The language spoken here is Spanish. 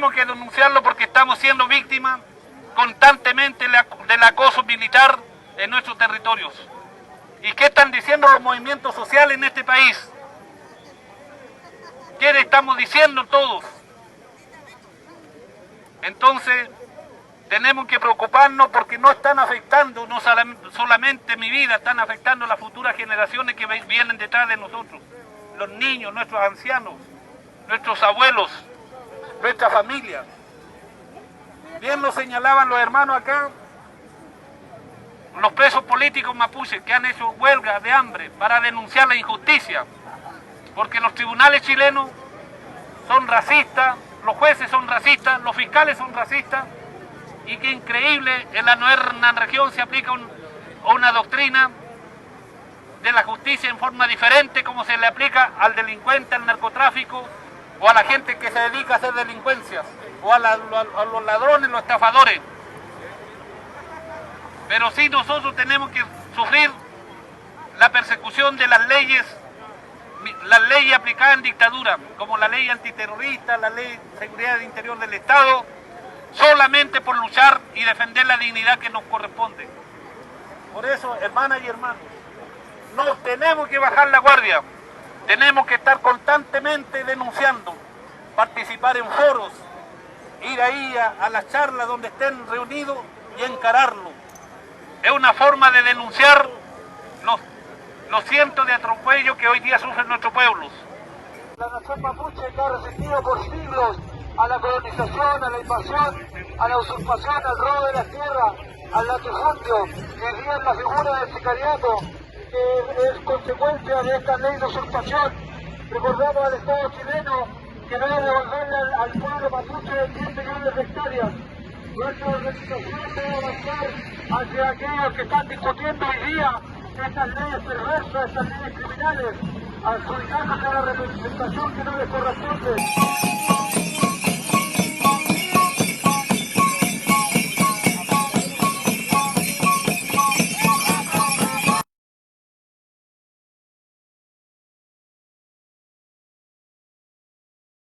tenemos que denunciarlo porque estamos siendo víctimas constantemente del acoso militar en nuestros territorios. ¿Y qué están diciendo los movimientos sociales en este país? ¿Qué le estamos diciendo todos? Entonces, tenemos que preocuparnos porque no están afectando no solamente mi vida, están afectando a las futuras generaciones que vienen detrás de nosotros. Los niños, nuestros ancianos, nuestros abuelos, nuestra familia. Bien lo señalaban los hermanos acá, los presos políticos mapuches que han hecho huelga de hambre para denunciar la injusticia, porque los tribunales chilenos son racistas, los jueces son racistas, los fiscales son racistas, y qué increíble, en la nueva región se aplica una doctrina de la justicia en forma diferente como se le aplica al delincuente, al narcotráfico o a la gente que se dedica a hacer delincuencias o a los ladrones, los estafadores. Pero sí nosotros tenemos que sufrir la persecución de las leyes aplicadas en dictadura, como la ley antiterrorista, la ley de seguridad interior del Estado, solamente por luchar y defender la dignidad que nos corresponde. Por eso, hermanas y hermanos, no tenemos que bajar la guardia, tenemos que estar constantemente denunciando, participar en foros, ir ahí a las charlas donde estén reunidos y encararlo. Es una forma de denunciar los cientos de atropellos que hoy día sufren nuestros pueblos. La nación mapuche que ha resistido por siglos a la colonización, a la invasión, a la usurpación, al robo de las tierras, al latifundio, que hoy día es la figura del sicariato, que es consecuencia de esta ley de usurpación. Recordamos al Estado chileno que debe devolverle al pueblo mapuche 10 millones de hectáreas. Nuestra organización debe avanzar hacia aquellos que están discutiendo hoy día estas leyes perversas, estas leyes criminales, adjudicándose a la representación que no les corresponde.